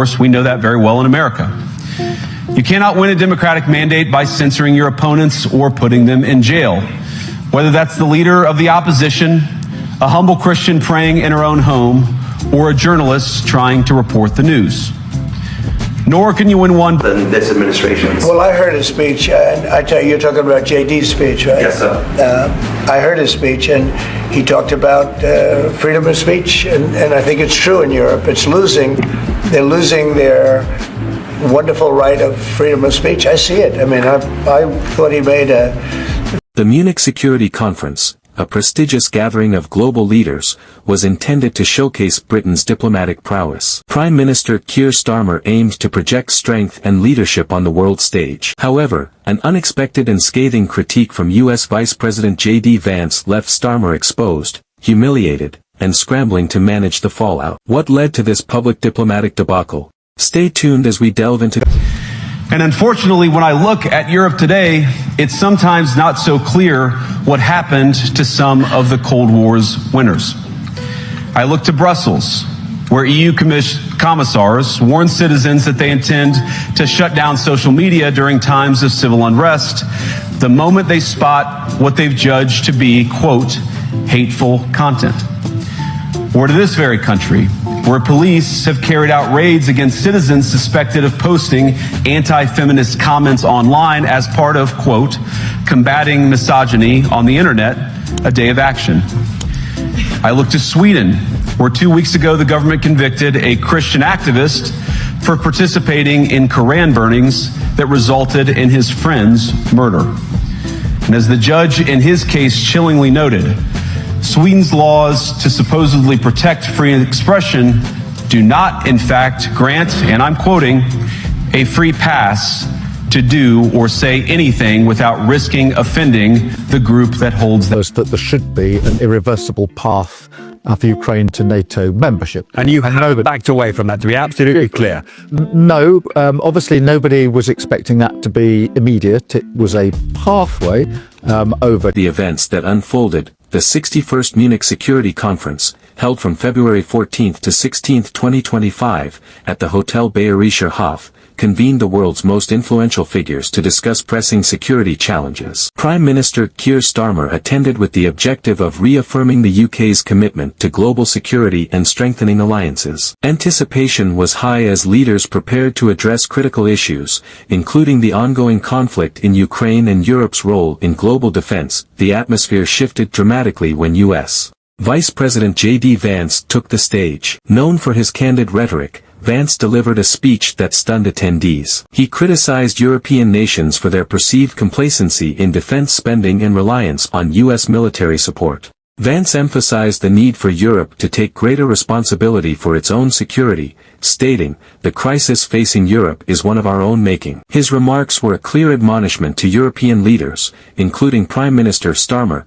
course, we know that very well in America. You cannot win a democratic mandate by censoring your opponents or putting them in jail, whether that's the leader of the opposition, a humble Christian praying in her own home, or a journalist trying to report the news. Nor can you win one than this administration's. Well, I heard his speech, and I tell you, you're talking about JD's speech, right? Yes, sir. I heard his speech, and he talked about freedom of speech, and I think it's true in Europe. It's losing. They're losing their wonderful right of freedom of speech. I see it. I mean, I thought he made a... The Munich Security Conference, a prestigious gathering of global leaders, was intended to showcase Britain's diplomatic prowess. Prime Minister Keir Starmer aimed to project strength and leadership on the world stage. However, an unexpected and scathing critique from U.S. Vice President J.D. Vance left Starmer exposed, humiliated, and scrambling to manage the fallout. What led to this public diplomatic debacle? Stay tuned as we delve into... And unfortunately, when I look at Europe today, it's sometimes not so clear what happened to some of the Cold War's winners. I look to Brussels, where EU commissars warn citizens that they intend to shut down social media during times of civil unrest the moment they spot what they've judged to be, quote, hateful content. Or to this very country, where police have carried out raids against citizens suspected of posting anti-feminist comments online as part of, quote, combating misogyny on the internet, a day of action. I look to Sweden, where 2 weeks ago the government convicted a Christian activist for participating in Koran burnings that resulted in his friend's murder. And as the judge in his case chillingly noted, Sweden's laws to supposedly protect free expression do not, in fact, grant, and I'm quoting, a free pass to do or say anything without risking offending the group that holds them. That there should be an irreversible path for Ukraine to NATO membership. And you have backed away from that, to be absolutely clear. No, obviously nobody was expecting that to be immediate. It was a pathway over the events that unfolded. The 61st Munich Security Conference, held from February 14 to 16, 2025, at the Hotel Bayerischer Hof, convened the world's most influential figures to discuss pressing security challenges. Prime Minister Keir Starmer attended with the objective of reaffirming the UK's commitment to global security and strengthening alliances. Anticipation was high as leaders prepared to address critical issues, including the ongoing conflict in Ukraine and Europe's role in global defense. The atmosphere shifted dramatically when U.S. Vice President J.D. Vance took the stage. Known for his candid rhetoric, Vance delivered a speech that stunned attendees. He criticized European nations for their perceived complacency in defense spending and reliance on U.S. military support. Vance emphasized the need for Europe to take greater responsibility for its own security, stating, "The crisis facing Europe is one of our own making." His remarks were a clear admonishment to European leaders, including Prime Minister Starmer,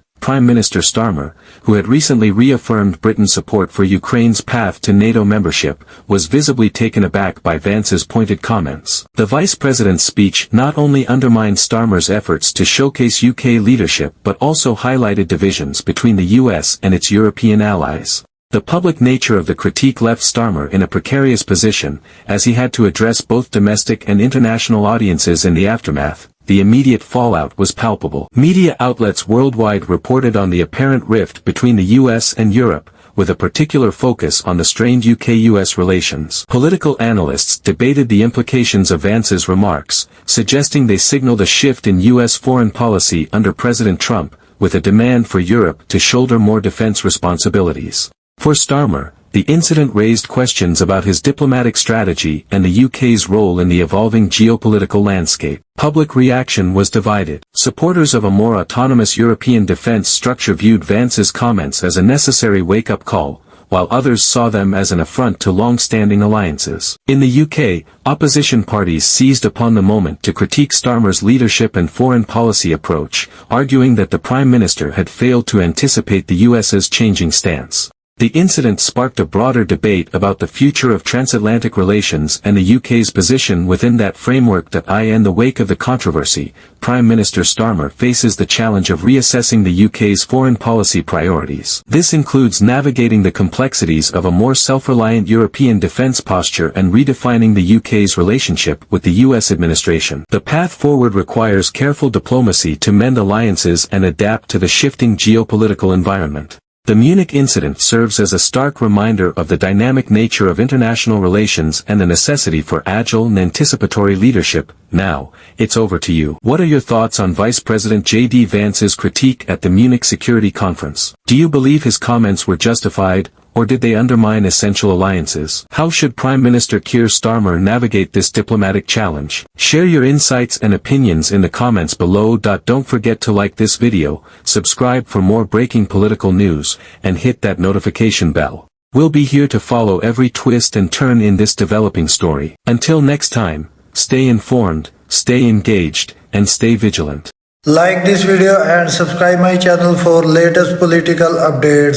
who had recently reaffirmed Britain's support for Ukraine's path to NATO membership, was visibly taken aback by Vance's pointed comments. The Vice President's speech not only undermined Starmer's efforts to showcase UK leadership but also highlighted divisions between the US and its European allies. The public nature of the critique left Starmer in a precarious position, as he had to address both domestic and international audiences in the aftermath. The immediate fallout was palpable. Media outlets worldwide reported on the apparent rift between the US and Europe, with a particular focus on the strained UK-US relations. Political analysts debated the implications of Vance's remarks, suggesting they signaled a shift in US foreign policy under President Trump, with a demand for Europe to shoulder more defense responsibilities. For Starmer, the incident raised questions about his diplomatic strategy and the UK's role in the evolving geopolitical landscape. Public reaction was divided. Supporters of a more autonomous European defense structure viewed Vance's comments as a necessary wake-up call, while others saw them as an affront to long-standing alliances. In the UK, opposition parties seized upon the moment to critique Starmer's leadership and foreign policy approach, arguing that the Prime Minister had failed to anticipate the US's changing stance. The incident sparked a broader debate about the future of transatlantic relations and the UK's position within that framework. In the wake of the controversy, Prime Minister Starmer faces the challenge of reassessing the UK's foreign policy priorities. This includes navigating the complexities of a more self-reliant European defence posture and redefining the UK's relationship with the US administration. The path forward requires careful diplomacy to mend alliances and adapt to the shifting geopolitical environment. The Munich incident serves as a stark reminder of the dynamic nature of international relations and the necessity for agile and anticipatory leadership. Now, it's over to you. What are your thoughts on Vice President J.D. Vance's critique at the Munich Security Conference? Do you believe his comments were justified, or did they undermine essential alliances? How should Prime Minister Keir Starmer navigate this diplomatic challenge? Share your insights and opinions in the comments below. Don't forget to like this video, subscribe for more breaking political news, and hit that notification bell. We'll be here to follow every twist and turn in this developing story. Until next time, stay informed, stay engaged, and stay vigilant. Like this video and subscribe my channel for latest political updates.